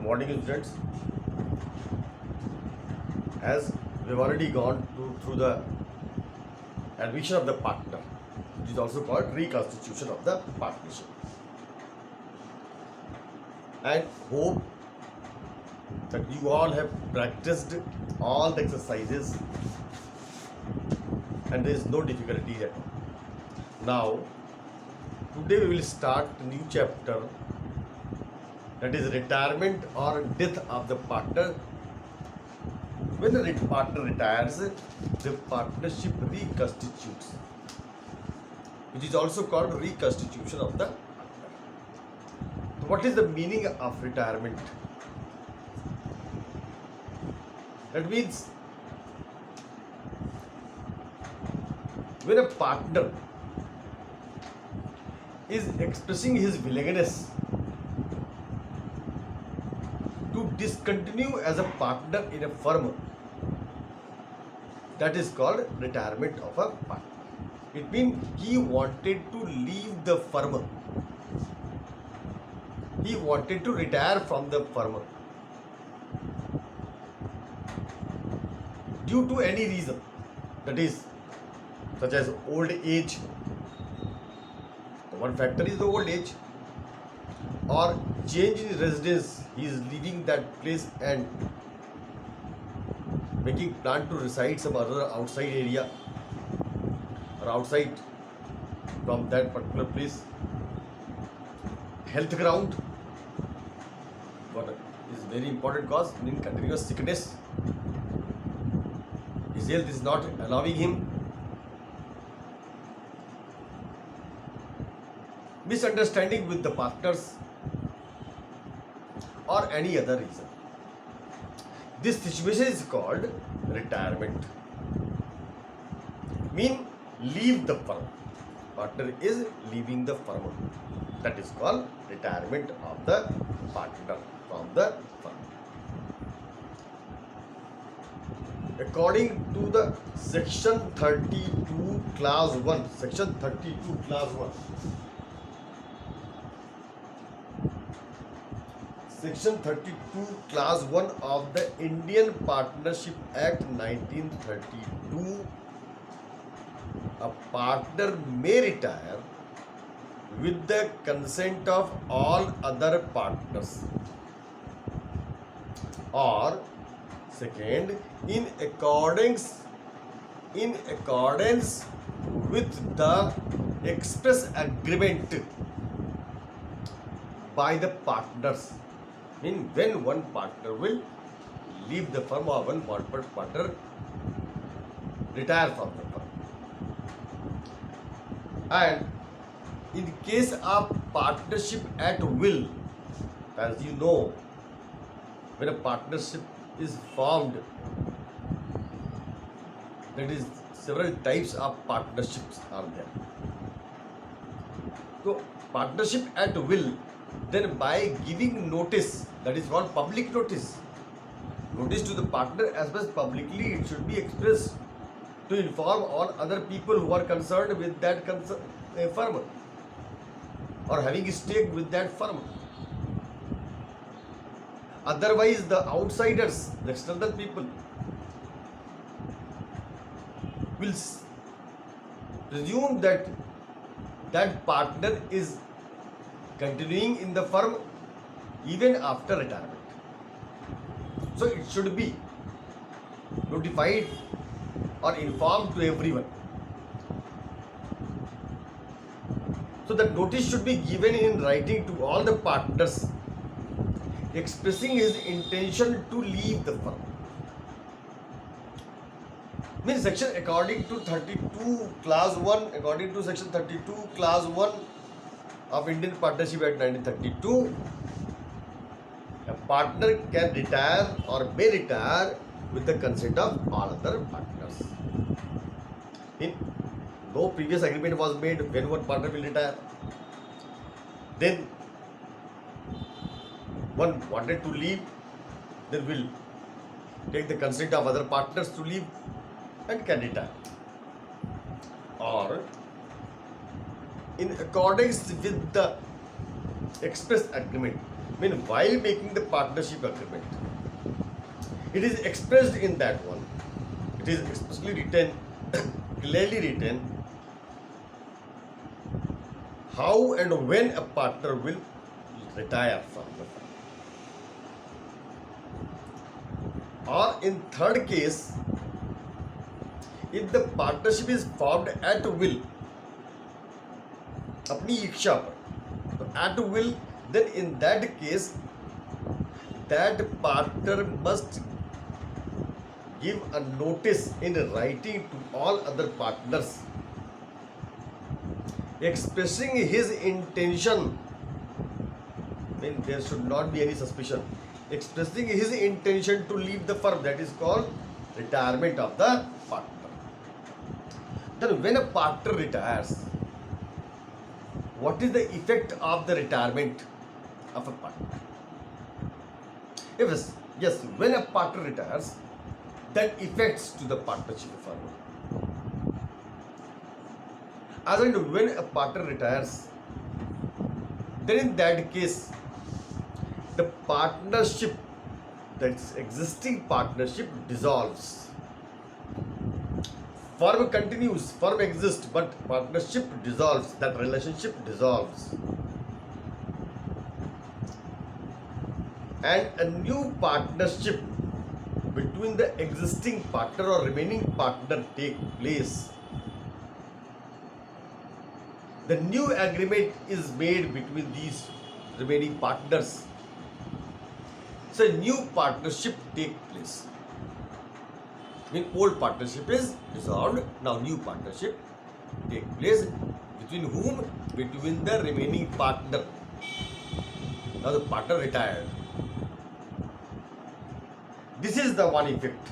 morning, students. As we've already gone through the admission of the partner, which is also called reconstitution of the partnership, and hope that you all have practiced all the exercises and there is no difficulty at all. Now, today we will start a new chapter, that is retirement or death of the partner. When the partner retires, the partnership reconstitutes, which is also called reconstitution of the partner. So what is the meaning of retirement? That means when a partner is expressing his willingness to discontinue as a partner in a firm, that is called retirement of a partner. It means he wanted to leave the firm. He wanted to retire from the firm due to any reason, that is such as old age. The one factor is the old age, or change in residence. He is leaving that place and making plan to reside some other outside area or outside from that particular place. Health ground, what is very important cause in continuous sickness. His health is not allowing him. Misunderstanding with the partners or any other reason. This situation is called retirement. Mean leave the firm. Partner is leaving the firm. That is called retirement of the partner from the firm. According to the section 32 clause 1, section 32 clause 1. Section 32 clause 1 of the Indian Partnership Act 1932, a partner may retire with the consent of all other partners, or second, in accordance with the express agreement by the partners. Mean when one partner will leave the firm or one partner retire from the firm. And in case of partnership at will, as you know, when a partnership is formed, that is several types of partnerships are there. So partnership at will, then by giving notice, that is called public notice, notice to the partner as well as publicly it should be expressed to inform all other people who are concerned with that firm or having a stake with that firm. Otherwise the outsiders, the external people will presume that that partner is continuing in the firm even after retirement. So it should be notified or informed to everyone. So that notice should be given in writing to all the partners expressing his intention to leave the firm. Means section according to 32 clause 1, according to section 32 clause 1 of Indian Partnership Act 1932, a partner can retire or may retire with the consent of all other partners. No previous agreement was made when one partner will retire. Then one wanted to leave, then will take the consent of other partners to leave and can retire. Or in accordance with the express agreement, mean while making the partnership agreement, it is expressed in that one. It is explicitly written, clearly written, how and when a partner will retire from the firm. Or in third case, if the partnership is formed at will, अपनी इच्छा पर, at will, then in that case, that partner must give a notice in writing to all other partners expressing his intention. Then there should not be any suspicion. Expressing his intention to leave the firm, that is called retirement of the partner. Then when a partner retires, what is the effect of the retirement of a partner? Yes, when a partner retires, that affects to the partnership firm. As and when a partner retires, then in that case, the partnership, that existing partnership, dissolves. Firm continues, firm exists, but partnership dissolves, that relationship dissolves. And a new partnership between the existing partner or remaining partner take place. The new agreement is made between these remaining partners. So a new partnership take place. Old partnership is dissolved, now new partnership take place. Between whom? Between the remaining partner. Now the partner retired. This is the one effect.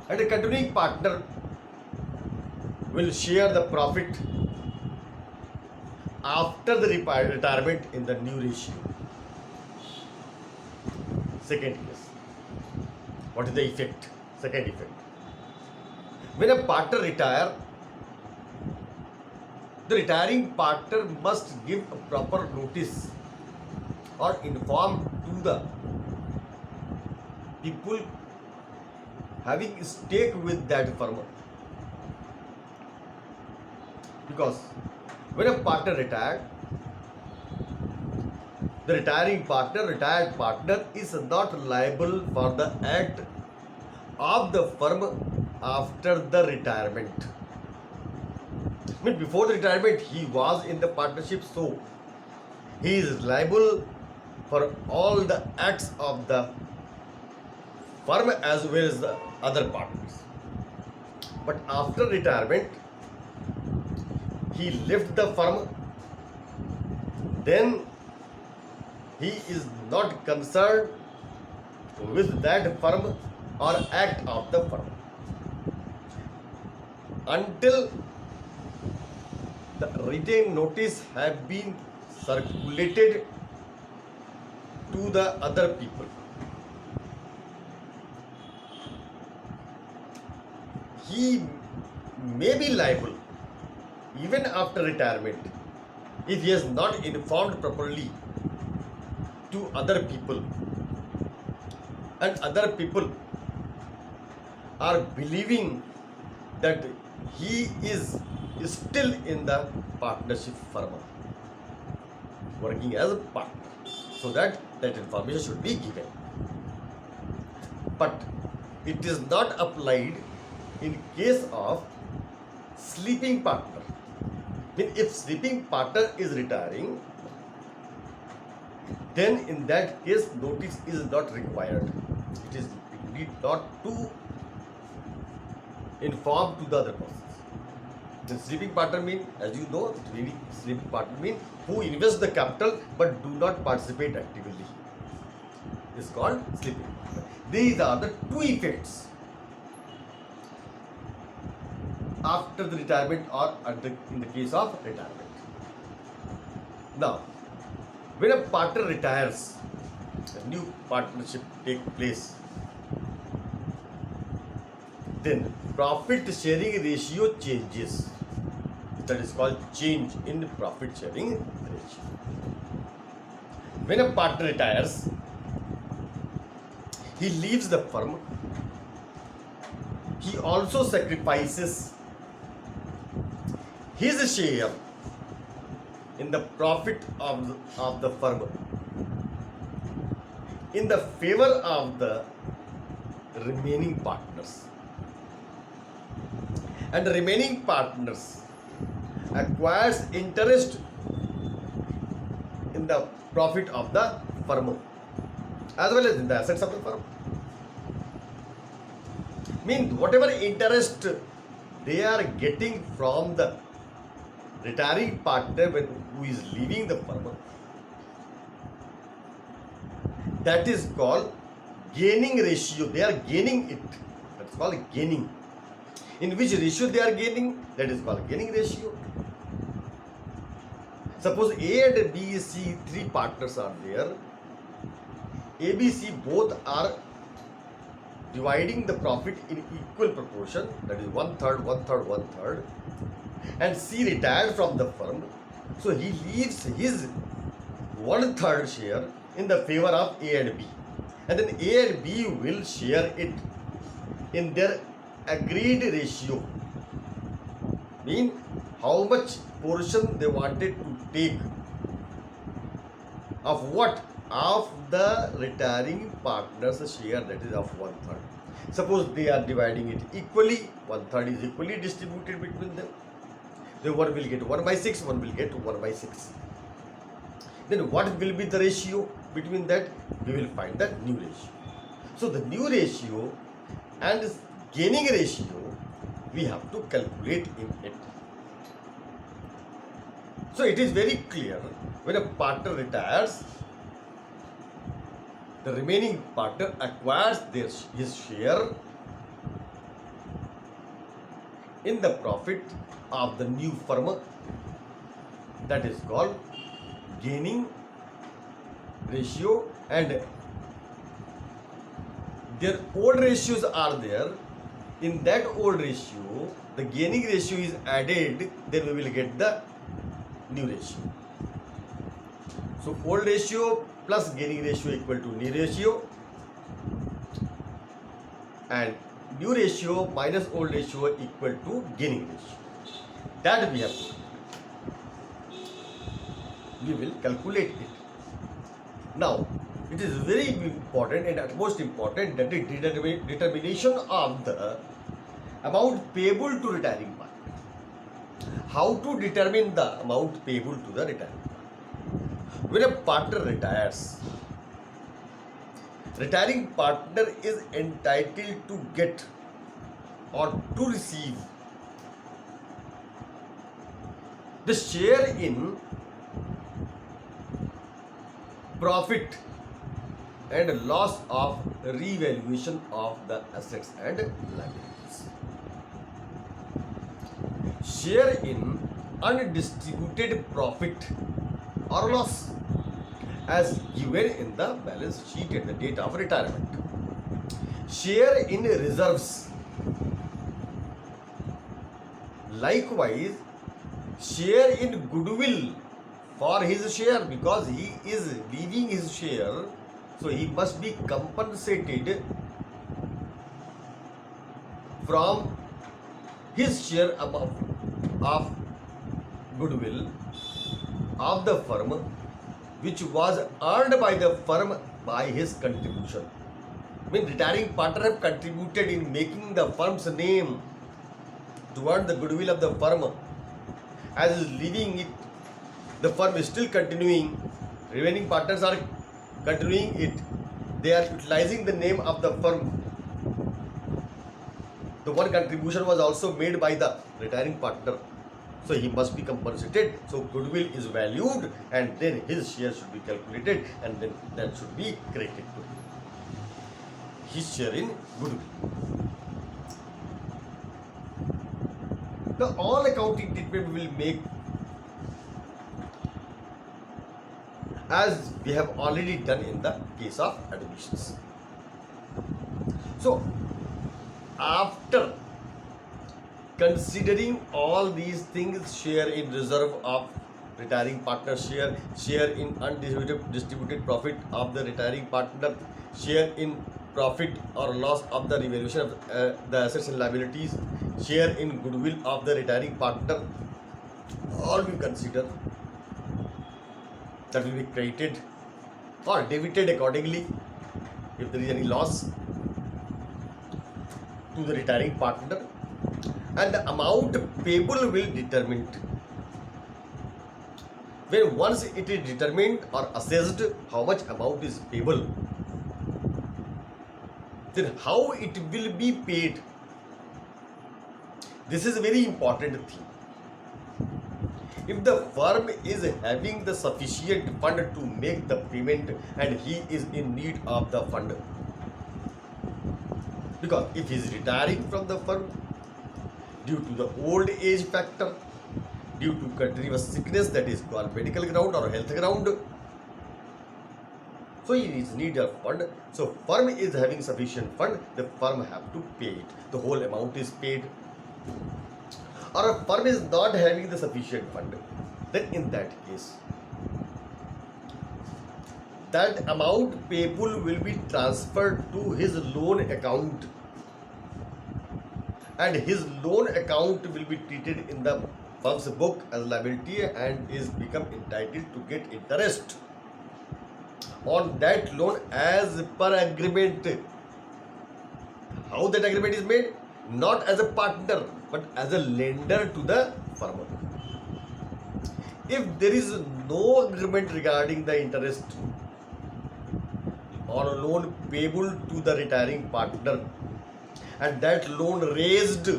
And a continuing partner will share the profit after the retirement in the new ratio. Second case. What is the effect? Second effect. When a partner retires, the retiring partner must give a proper notice or inform to the people having stake with that firm. Because when a partner retired, the retired partner is not liable for the act of the firm after the retirement. Before the retirement, he was in the partnership, so he is liable for all the acts of the firm as well as the other partners. But after retirement, he left the firm, then he is not concerned with that firm or act of the firm until the written notice have been circulated to the other people. He may be liable even after retirement if he has not informed properly to other people, and other people are believing that he is still in the partnership firm working as a partner, so that information should be given. But it is not applied in case of sleeping partner. If sleeping partner is retiring, then in that case notice is not required. It is need not to inform to the other persons. The sleeping partner mean, as you know, sleeping partner mean who invest the capital but do not participate actively. Is called sleeping partner. These are the two effects after the retirement or in the case of retirement. Now, when a partner retires, a new partnership takes place, then profit sharing ratio changes. That is called change in profit sharing ratio. when a partner retires, he leaves the firm. He also sacrifices his share in the profit of the firm in the favor of the remaining partners. And the remaining partners acquires interest in the profit of the firm as well as in the assets of the firm. Means whatever interest they are getting from the retiring partner who is leaving the firm, that is called gaining ratio. They are gaining it. That's called gaining. In which ratio they are gaining? That is called gaining ratio. Suppose A and B, C, three partners are there. A, B, C both are dividing the profit in equal proportion. That is 1/3, 1/3, 1/3. And C retired from the firm. So he leaves his 1/3 share in the favor of A and B. And then A and B will share it in their agreed ratio. Mean how much portion they wanted to take of what? Of the retiring partner's share, that is of 1/3. Suppose they are dividing it equally, 1/3 is equally distributed between them. Then one will get 1/6, one will get 1/6. Then what will be the ratio between that? We will find the new ratio. So the new ratio and gaining ratio we have to calculate in it. So it is very clear, when a partner retires, the remaining partner acquires his share in the profit of the new firm. That is called gaining ratio, and their old ratios are there. In that old ratio, the gaining ratio is added, then we will get the new ratio. So old ratio plus gaining ratio equal to new ratio, and new ratio minus old ratio equal to gaining ratio. That we have to do. We will calculate it. Now, it is very important and at most important that the determination of the amount payable to retiring partner. How to determine the amount payable to the retiring partner? When a partner retires, retiring partner is entitled to get or to receive the share in profit and loss of revaluation of the assets and liabilities. Share in undistributed profit or loss as given in the balance sheet at the date of retirement. Share in reserves. Likewise, share in goodwill for his share, because he is leaving his share, so he must be compensated from his share of goodwill of the firm, which was earned by the firm by his contribution. I mean, retiring partner have contributed in making the firm's name to earn the goodwill of the firm. As is leaving it, the firm is still continuing. Remaining partners are continuing it. They are utilizing the name of the firm. The one contribution was also made by the retiring partner. So he must be compensated. So goodwill is valued, and then his share should be calculated, and then that should be credited to him. His share in goodwill. The all accounting treatment will make as we have already done in the case of admissions. So after considering all these things, share in reserve of retiring partner share in undistributed profit of the retiring partner, share in profit or loss of the revaluation of the assets and liabilities, share in goodwill of the retiring partner, all we consider that will be credited or debited accordingly if there is any loss to the retiring partner, and the amount payable will be determined. When once it is determined or assessed how much amount is payable, then how it will be paid. This is a very important thing. If the firm is having the sufficient fund to make the payment and he is in need of the fund, because if he is retiring from the firm due to the old age factor, due to continuous sickness, that is called medical ground or health ground, so he is need a fund. So firm is having sufficient fund, the firm have to pay it. The whole amount is paid. Or a firm is not having the sufficient fund, then in that case, that amount payable will be transferred to his loan account, and his loan account will be treated in the firm's book as liability and is become entitled to get interest on that loan as per agreement. How that agreement is made? Not as a partner, but as a lender to the firm. If there is no agreement regarding the interest on a loan payable to the retiring partner, and that loan raised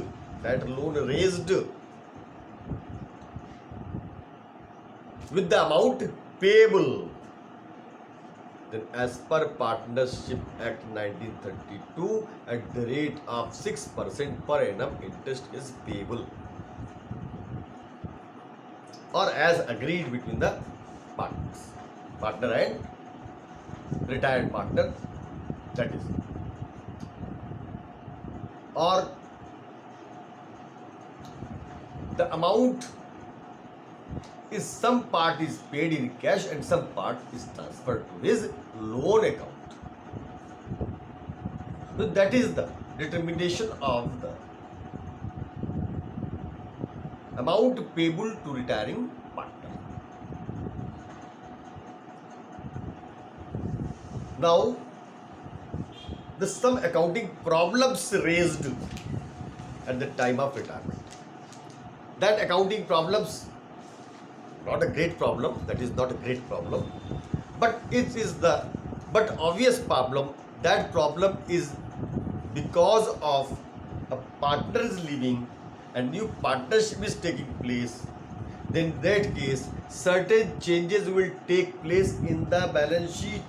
with the amount payable, then as per Partnership Act 1932, at the rate of 6% per annum, interest is payable, or as agreed between the partner and retired partner, that is. Or the amount is some part is paid in cash and some part is transferred to his loan account. So that is the determination of the amount payable to retiring partner. Now, the some accounting problems raised at the time of retirement. That accounting problems, not a great problem, that is not a great problem, but it is the obvious problem. That problem is because of a partner is leaving and new partnership is taking place. Then in that case, certain changes will take place in the balance sheet.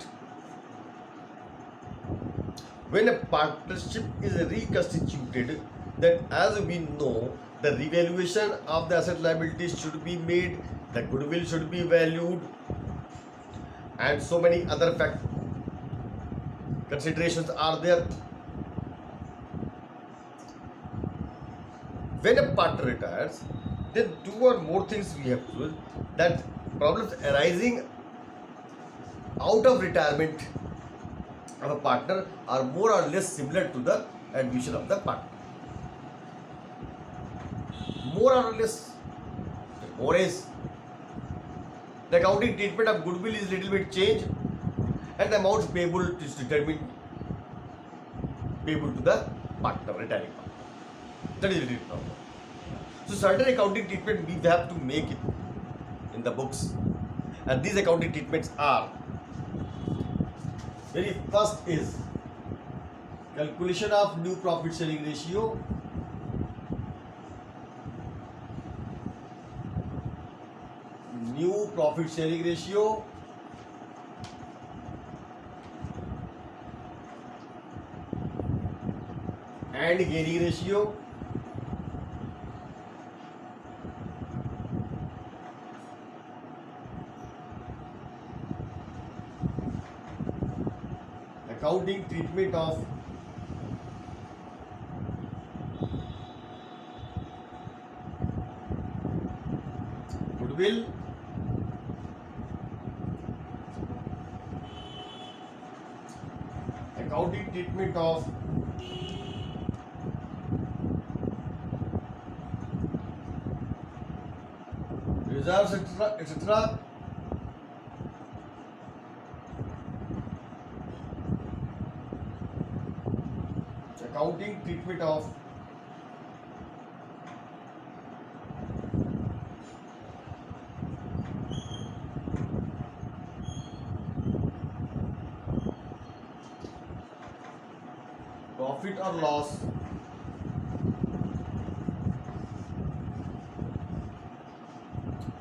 When a partnership is reconstituted, then as we know, the revaluation of the asset liabilities should be made, the goodwill should be valued, and so many other considerations are there. When a partner retires, then two or more things we have to do, that problems arising out of retirement of a partner are more or less similar to the admission of the partner. More or less. More is the accounting treatment of goodwill is little bit changed, and the amounts payable is determined payable to the partner, retiring partner. That is a little problem. So certain accounting treatment we have to make it in the books, and these accounting treatments are: very first is calculation of new profit sharing ratio, and gaining ratio, accounting treatment of goodwill accounting treatment of reserves, etc. Accounting treatment of profit or loss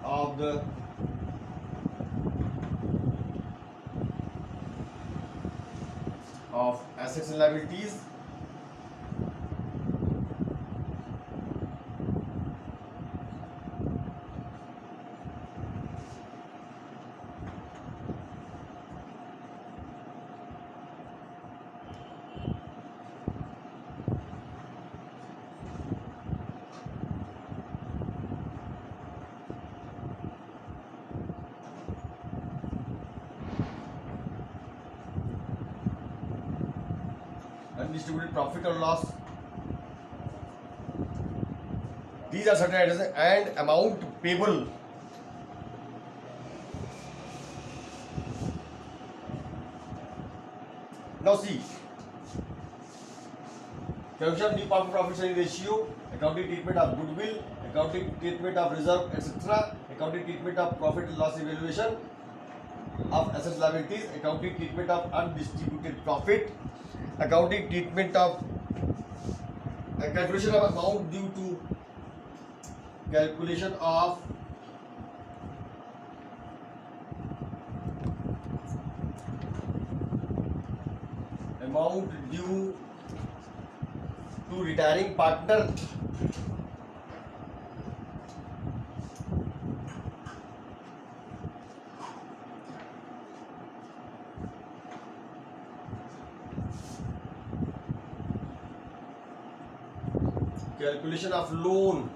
of the of assets and liabilities undistributed profit or loss. These are certain items and amount payable now see calculation of new profit sharing ratio, accounting treatment of goodwill, accounting treatment of reserve, etc., accounting treatment of profit and loss evaluation of assets liabilities, accounting treatment of undistributed profit, accounting treatment of calculation of amount due to calculation of amount due to retiring partner, calculation of loan,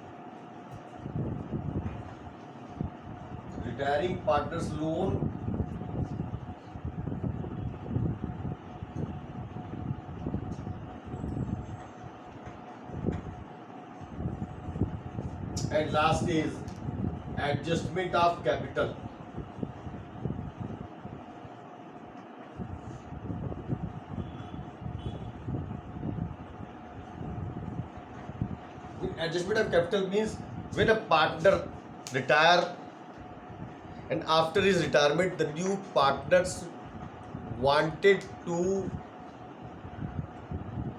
retiring partner's loan, and last is adjustment of capital. Adjustment of capital means when a partner retire and after his retirement the new partners wanted to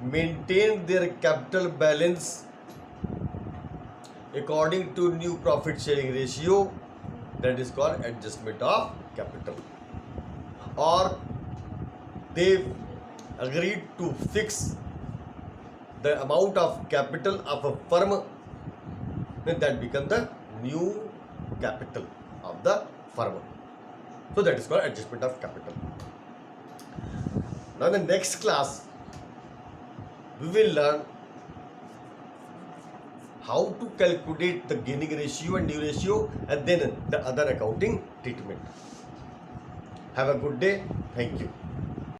maintain their capital balance according to new profit sharing ratio, that is called adjustment of capital. Or they agreed to fix the amount of capital of a firm, then that becomes the new capital of the firm. So that is called adjustment of capital. Now in the next class we will learn how to calculate the gaining ratio and due ratio and then the other accounting treatment. Have a good day. Thank you.